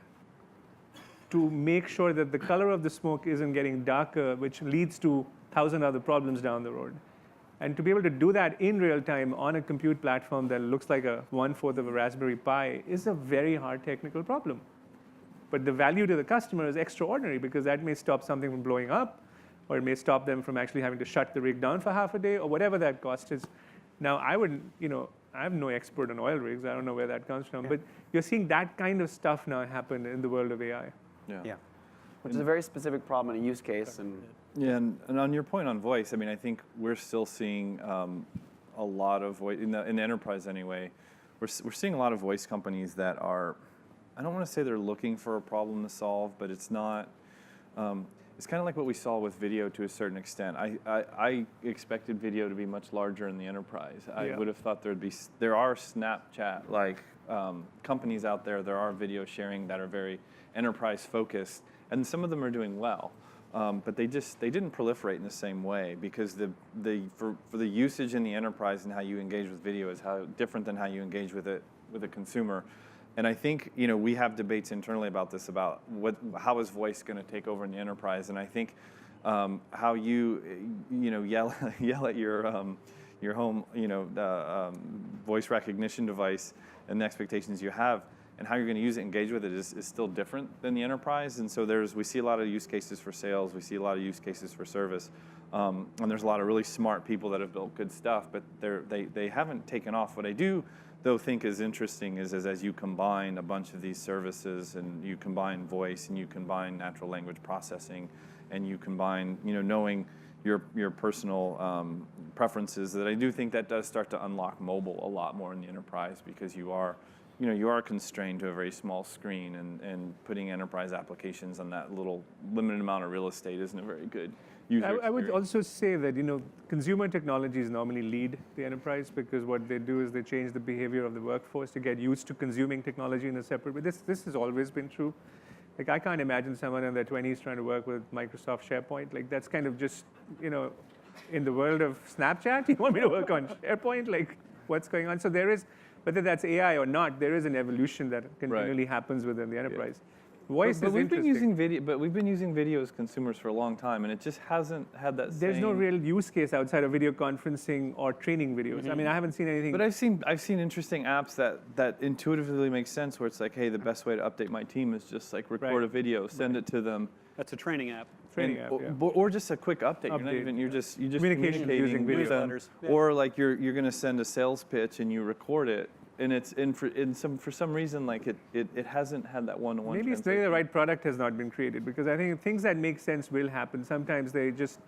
Speaker 4: to make sure that the color of the smoke isn't getting darker, which leads to 1,000 other problems down the road. And to be able to do that in real time on a compute platform that looks like a 1/4 of a Raspberry Pi is a very hard technical problem. But the value to the customer is extraordinary because that may stop something from blowing up, or it may stop them from actually having to shut the rig down for half a day, or whatever that cost is. Now, I'm no expert on oil rigs. I don't know where that comes from. But you're seeing that kind of stuff now happen in the world of AI.
Speaker 2: Yeah. Which is a very specific problem and a use case.
Speaker 3: Yeah, and on your point on voice, I mean, I think we're still seeing a lot of voice, in the enterprise anyway, we're seeing a lot of voice companies that are, I don't want to say they're looking for a problem to solve, but it's not, it's kind of like what we saw with video to a certain extent. I expected video to be much larger in the enterprise. I would have thought there are Snapchat-like companies out there, there are video sharing that are very enterprise focused, and some of them are doing well. But they didn't proliferate in the same way because for the usage in the enterprise and how you engage with video is how different than how you engage with a consumer. And I think we have debates internally about this, about how is voice going to take over in the enterprise. And I think how you yell at your home voice recognition device and the expectations you have, and how you're going to use it, engage with it is still different than the enterprise. And so we see a lot of use cases for sales, we see a lot of use cases for service, and there's a lot of really smart people that have built good stuff, but they haven't taken off. What I do, though, think is interesting is as you combine a bunch of these services, and you combine voice, and you combine natural language processing, and you combine knowing your personal preferences, that I do think that does start to unlock mobile a lot more in the enterprise, because you are constrained to a very small screen, and putting enterprise applications on that little limited amount of real estate isn't a very good user experience.
Speaker 4: I would also say that consumer technologies normally lead the enterprise, because what they do is they change the behavior of the workforce to get used to consuming technology in a separate way. This has always been true. Like, I can't imagine someone in their 20s trying to work with Microsoft SharePoint. Like, that's kind of just, in the world of Snapchat, you want me to work on SharePoint? Like, what's going on? So there is, whether that's AI or not, there is an evolution that continually happens within the enterprise. Voice
Speaker 3: but
Speaker 4: is
Speaker 3: we've been
Speaker 4: interesting.
Speaker 3: we've been using video as consumers for a long time, and it just hasn't had that.
Speaker 4: There's no real use case outside of video conferencing or training videos.
Speaker 3: Mm-hmm.
Speaker 4: I mean, I haven't seen anything.
Speaker 3: But I've seen interesting apps that intuitively make sense, where it's like, hey, the best way to update my team is just like record a video, send it to them.
Speaker 1: That's a training app.
Speaker 3: Or just a quick update. You're just
Speaker 4: Communication using video.
Speaker 1: Newsletters. Yeah.
Speaker 3: Or like you're going to send a sales pitch and you record it, and for some reason, like it hasn't had that one-to-one.
Speaker 4: Maybe it's maybe the right product has not been created, because I think things that make sense will happen. Sometimes they just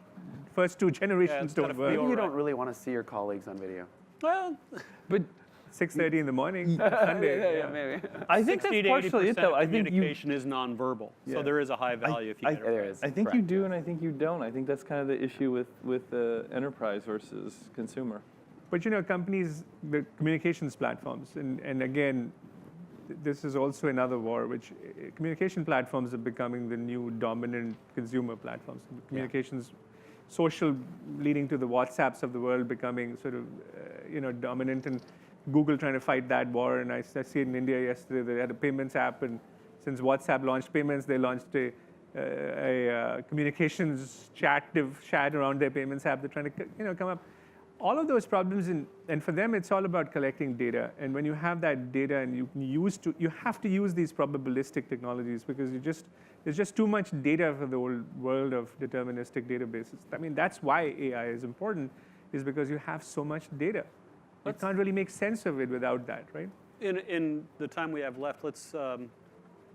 Speaker 4: first two generations don't work.
Speaker 2: Maybe you don't really want to see your colleagues on video.
Speaker 1: Well,
Speaker 3: But
Speaker 4: 6:30 in the morning, Sunday.
Speaker 2: Maybe.
Speaker 3: I think
Speaker 1: 60
Speaker 3: that's
Speaker 1: to 80%
Speaker 3: partially it, though. I think
Speaker 1: communication is nonverbal, so there is a high value if you get it
Speaker 2: There
Speaker 1: right.
Speaker 2: is.
Speaker 3: I think
Speaker 2: Correct.
Speaker 3: you do, and I think you don't. I think that's kind of the issue with enterprise versus consumer.
Speaker 4: But companies, the communications platforms, and again, this is also another war, which communication platforms are becoming the new dominant consumer platforms. Communications, social, leading to the WhatsApps of the world becoming sort of, dominant, and Google trying to fight that war. And I see it in India yesterday. They had a payments app, and since WhatsApp launched payments, they launched a communications chat around their payments app. They're trying to come up. All of those problems, and for them, it's all about collecting data. And when you have that data, and you have to use these probabilistic technologies, because there's just too much data for the old world of deterministic databases. I mean, that's why AI is important, is because you have so much data. You can't really make sense of it without that, right?
Speaker 1: In the time we have left, let's.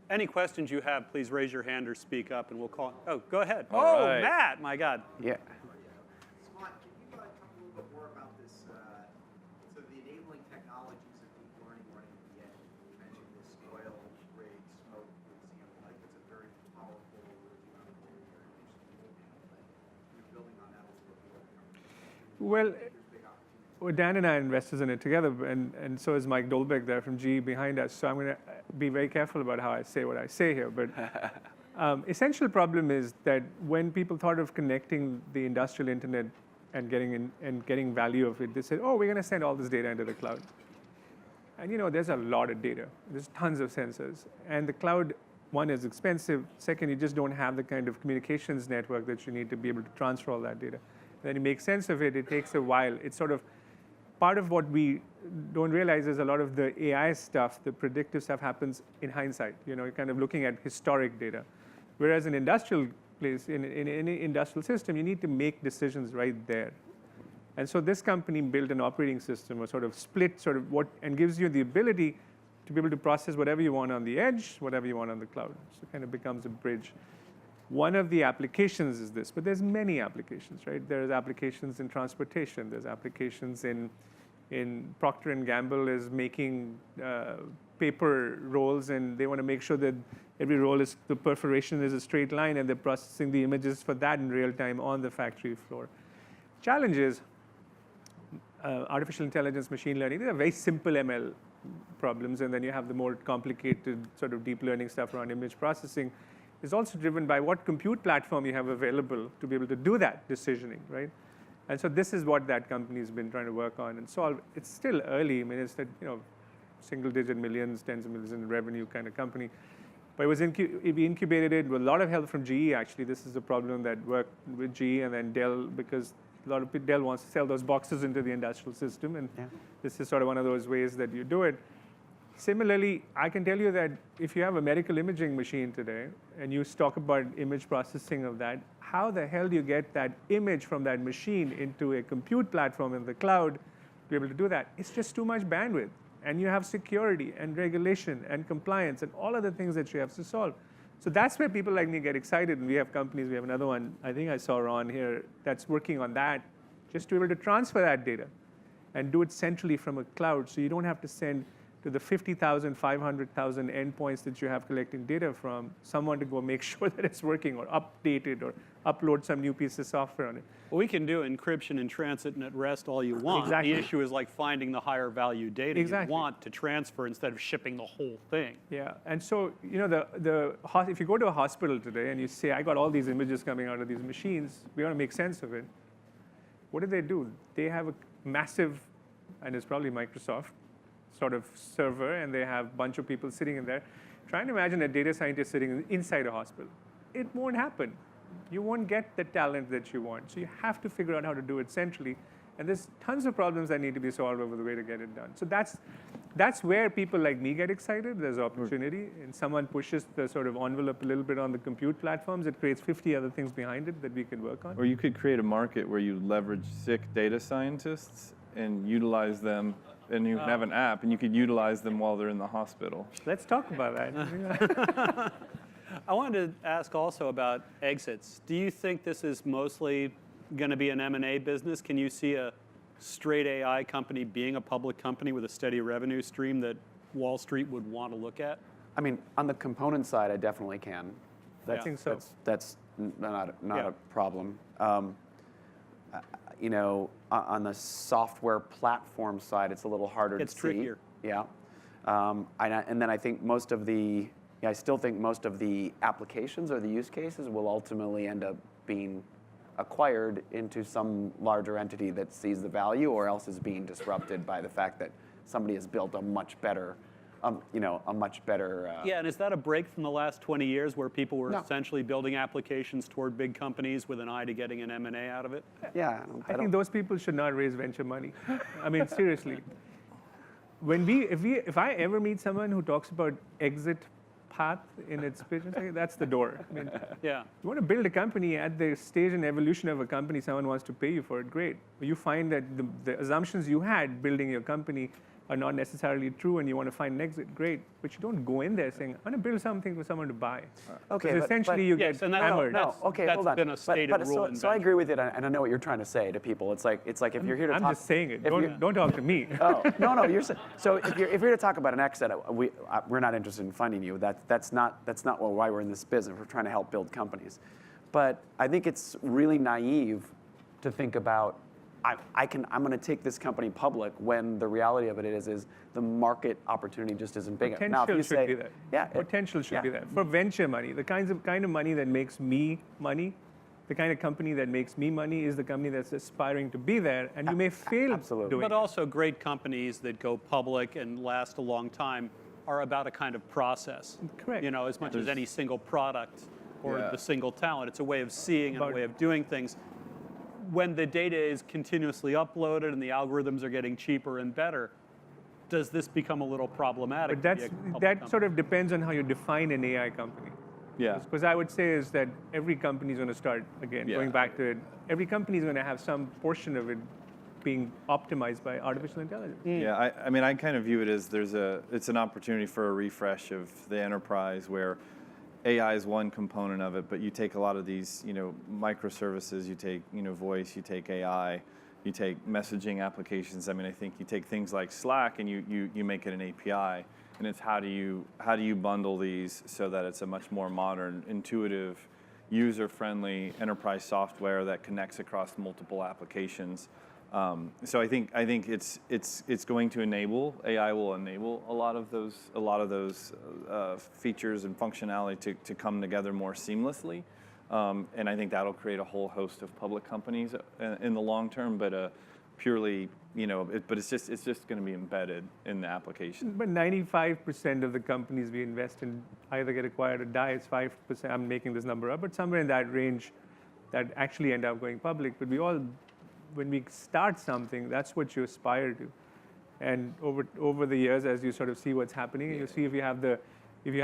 Speaker 1: Any questions you have, please raise your hand or speak up, and we'll call. Oh, go ahead.
Speaker 3: All right.
Speaker 1: Matt, my God.
Speaker 2: Yeah.
Speaker 5: Sumant, can you talk a little bit more about this, so the enabling technologies of deep learning running at the edge? You mentioned this oil rig smoke example. Like, it's a very powerful, you're building on that a little bit more.
Speaker 4: Well, Dan and I are investors in it together, and so is Mike Dolbeck there from GE behind us. So I'm going to be very careful about how I say what I say here. But essential problem is that when people thought of connecting the industrial internet and getting value of it, they said, oh, we're going to send all this data into the cloud. And there's a lot of data. There's tons of sensors. And the cloud, one, is expensive. Second, you just don't have the kind of communications network that you need to be able to transfer all that data. then you make sense of it. It takes a while. It's sort of part of what we don't realize is a lot of the AI stuff, the predictive stuff happens in hindsight. You're kind of looking at historic data. Whereas in industrial place, in any industrial system, you need to make decisions right there. And so this company built an operating system, or sort of split sort of what, and gives you the ability to be able to process whatever you want on the edge, whatever you want on the cloud. So it kind of becomes a bridge. One of the applications is this, but there's many applications, right? There's applications in transportation. There's applications in Procter & Gamble is making paper rolls, and they want to make sure that every roll is, the perforation is a straight line, and they're processing the images for that in real time on the factory floor. Challenge is artificial intelligence, machine learning. These are very simple ML problems, and then you have the more complicated sort of deep learning stuff around image processing. It's also driven by what compute platform you have available to be able to do that decisioning, right? And so this is what that company's been trying to work on and solve. It's still early. I mean, it's that, single-digit millions, tens of millions in revenue kind of company. But it was we incubated it with a lot of help from GE, actually. This is a problem that worked with GE and then Dell, because a lot of Dell wants to sell those boxes into the industrial system, and this is sort of one of those ways that you do it. Similarly, I can tell you that if you have a medical imaging machine today, and you talk about image processing of that, how the hell do you get that image from that machine into a compute platform in the cloud to be able to do that? It's just too much bandwidth. And you have security and regulation and compliance and all other things that you have to solve. So that's where people like me get excited, and we have companies. We have another one, I think I saw Ron here, that's working on that, just to be able to transfer that data and do it centrally from a cloud, so you don't have to send to the 50,000, 500,000 endpoints that you have collecting data from, someone to go make sure that it's working or update it or upload some new piece of software on it.
Speaker 1: Well, we can do encryption in transit and at rest all you want.
Speaker 4: Exactly.
Speaker 1: The issue is like finding the higher value data you want to transfer instead of shipping the whole thing.
Speaker 4: Yeah, and so if you go to a hospital today and you say, I got all these images coming out of these machines, we want to make sense of it. What do? They have a massive, and it's probably Microsoft, sort of server, and they have a bunch of people sitting in there. Trying to imagine a data scientist sitting inside a hospital. It won't happen. You won't get the talent that you want. So you have to figure out how to do it centrally. And there's tons of problems that need to be solved over the way to get it done. So that's where people like me get excited. There's opportunity, and someone pushes the sort of envelope a little bit on the compute platforms. It creates 50 other things behind it that we can work on.
Speaker 3: Or you could create a market where you leverage sick data scientists and utilize them, and you have an app, and you could utilize them while they're in the hospital.
Speaker 4: Let's talk about that.
Speaker 1: I wanted to ask also about exits. Do you think this is mostly going to be an M&A business? Can you see a straight AI company being a public company with a steady revenue stream that Wall Street would want to look at?
Speaker 2: I mean, on the component side, I definitely can.
Speaker 4: I think so.
Speaker 2: That's not a problem. On the software platform side, it's a little harder to see.
Speaker 1: It's trickier.
Speaker 2: Yeah. And then I think I still think most of the applications or the use cases will ultimately end up being acquired into some larger entity that sees the value, or else is being disrupted by the fact that somebody has built a much better.
Speaker 1: Yeah, and is that a break from the last 20 years where people were essentially building applications toward big companies with an eye to getting an M&A out of it?
Speaker 2: Yeah.
Speaker 4: I think those people should not raise venture money. I mean, seriously. If I ever meet someone who talks about exit path in its pitch, that's the door. I mean,
Speaker 1: yeah.
Speaker 4: You want to build a company at the stage and evolution of a company, someone wants to pay you for it, great. But you find that the assumptions you had building your company are not necessarily true, and you want to find an exit, great. But you don't go in there saying, I want to build something for someone to buy.
Speaker 2: Okay,
Speaker 4: essentially you get hammered.
Speaker 2: Hold on.
Speaker 1: Been a stated rule.
Speaker 2: So I agree with it, and I know what you're trying to say to people. It's like if you're here to talk.
Speaker 4: I'm just saying it. Don't talk to me.
Speaker 2: Oh no, you're saying. So if you're here to talk about an exit, we're not interested in funding you. That's not why we're in this business. We're trying to help build companies. But I think it's really naive to think about. I'm going to take this company public when the reality of it is the market opportunity just isn't big enough.
Speaker 4: Potential should be there.
Speaker 2: Yeah,
Speaker 4: potential should be there for venture money. The kind of money that makes me money, the kind of company that makes me money is the company that's aspiring to be there, and you may fail doing
Speaker 1: But
Speaker 4: it.
Speaker 1: also great companies that go public and last a long time are about a kind of process.
Speaker 4: Correct.
Speaker 1: As much as any single product or the single talent. It's a way of seeing and a way of doing things. when the data is continuously uploaded and the algorithms are getting cheaper and better, does this become a little problematic?
Speaker 4: But that sort of depends on how you define an AI company.
Speaker 3: Yeah.
Speaker 4: Because I would say is that every company is going to start, again,
Speaker 3: Yeah.
Speaker 4: going back to it, every company is going to have some portion of it being optimized by artificial intelligence.
Speaker 3: Yeah, I mean, I kind of view it as it's an opportunity for a refresh of the enterprise where AI is one component of it, but you take a lot of these, microservices, you take, voice, you take AI, you take messaging applications. I mean, I think you take things like Slack and you make it an API, and it's how do you bundle these so that it's a much more modern, intuitive, user-friendly enterprise software that connects across multiple applications. So I think it's going to enable, AI will enable a lot of those features and functionality to come together more seamlessly. And I think that'll create a whole host of public companies in the long term, but purely, but it's just going to be embedded in the application.
Speaker 4: But 95% of the companies we invest in either get acquired or die. It's 5%. I'm making this number up, but somewhere in that range that actually end up going public. But when we start something, that's what you aspire to. And over the years, as you sort of see what's happening, you see if you have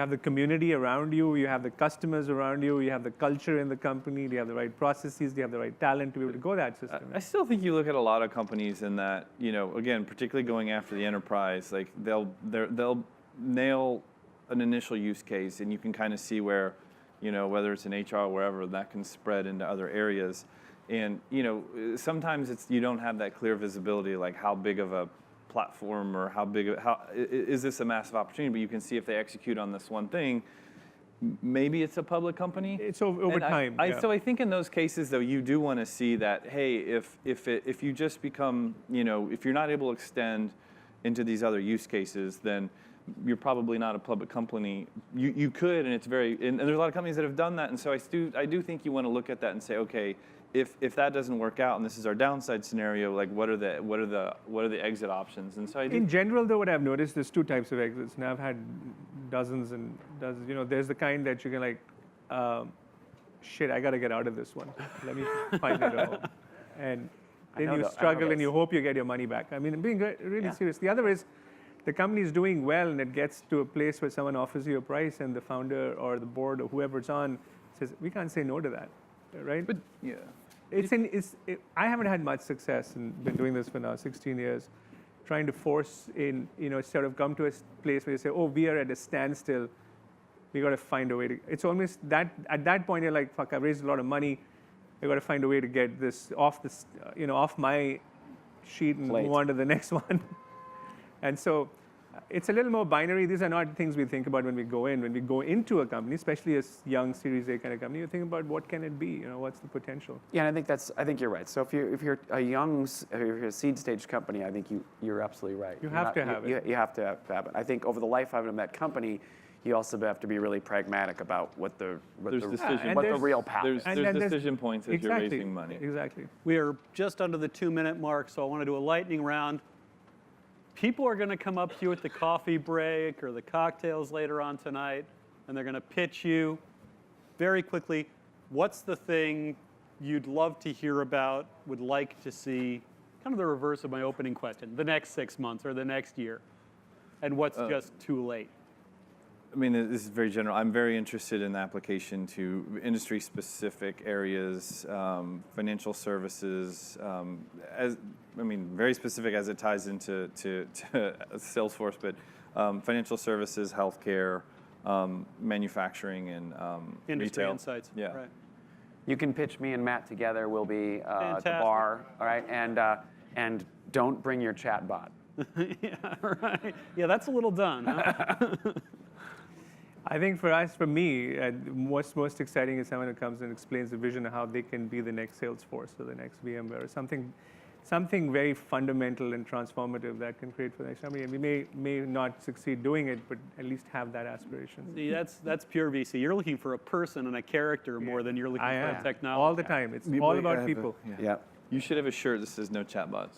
Speaker 4: the community around you, you have the customers around you, you have the culture in the company, do you have the right processes, do you have the right talent to be able to go that system?
Speaker 3: I still think you look at a lot of companies in that, again, particularly going after the enterprise, like they'll nail an initial use case, and you can kind of see where, whether it's in HR or wherever, that can spread into other areas. And sometimes you don't have that clear visibility, like how big of a platform or how is this a massive opportunity? But you can see if they execute on this one thing, maybe it's a public company.
Speaker 4: It's over time.
Speaker 3: So I think in those cases, though, you do want to see that, hey, if you just become, if you're not able to extend into these other use cases, then you're probably not a public company. You could, and and there's a lot of companies that have done that. And so I do think you want to look at that and say, okay, if that doesn't work out and this is our downside scenario, like what are the exit options? And so
Speaker 4: in general, though, what I've noticed, there's two types of exits. And I've had dozens and dozens. There's the kind that you can like, shit, I got to get out of this one. Let me find it all. And then you struggle and you hope you get your money back. I mean, I'm being really serious. The other is the company is doing well and it gets to a place where someone offers you a price and the founder or the board or whoever it's on says, we can't say no to that, right?
Speaker 3: But yeah.
Speaker 4: I haven't had much success and been doing this for now 16 years, trying to force in, sort of come to a place where you say, oh, we are at a standstill. We got to find a way to. It's almost that at that point you're like, fuck, I've raised a lot of money. I got to find a way to get this off off my sheet and move on to the next one. And so it's a little more binary. These are not things we think about when we go in. When we go into a company, especially a young Series A kind of company, you think about what can it be? What's the potential?
Speaker 2: Yeah, and I think you're right. So if you're a seed stage company, I think you're absolutely right.
Speaker 4: You have to have it.
Speaker 2: You have to have it. I think over the lifetime of that company, you also have to be really pragmatic about what the real path is.
Speaker 3: There's decision points as you're raising money.
Speaker 4: Exactly.
Speaker 1: We are just under the 2-minute mark, so I want to do a lightning round. People are going to come up to you at the coffee break or the cocktails later on tonight, and they're going to pitch you very quickly. What's the thing you'd love to hear about, would like to see, kind of the reverse of my opening question, the next 6 months or the next year, and what's just too late?
Speaker 3: I mean, this is very general. I'm very interested in the application to industry-specific areas, financial services, very specific as it ties into Salesforce, but financial services, healthcare, manufacturing, and
Speaker 1: Industry
Speaker 3: retail.
Speaker 1: insights.
Speaker 3: Yeah.
Speaker 1: Right.
Speaker 2: You can pitch me and Matt together. We'll be at the bar, all right? And don't bring your chat bot.
Speaker 1: Yeah, right. Yeah, that's a little done, huh?
Speaker 4: I think for me, what's most exciting is someone who comes and explains the vision of how they can be the next Salesforce or the next VMware, or something very fundamental and transformative that can create for the next company. And we may not succeed doing it, but at least have that aspiration.
Speaker 1: See, that's pure VC. You're looking for a person and a character more than you're looking for a technology.
Speaker 4: All the time. It's all about people.
Speaker 2: Yeah.
Speaker 3: You should have a shirt that says no chatbots.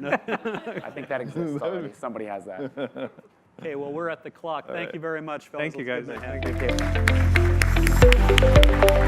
Speaker 2: I think that exists already. Somebody has that.
Speaker 1: Okay, well, we're at the clock. Thank you very much, fellas.
Speaker 4: Thank you, guys.
Speaker 2: Thank you.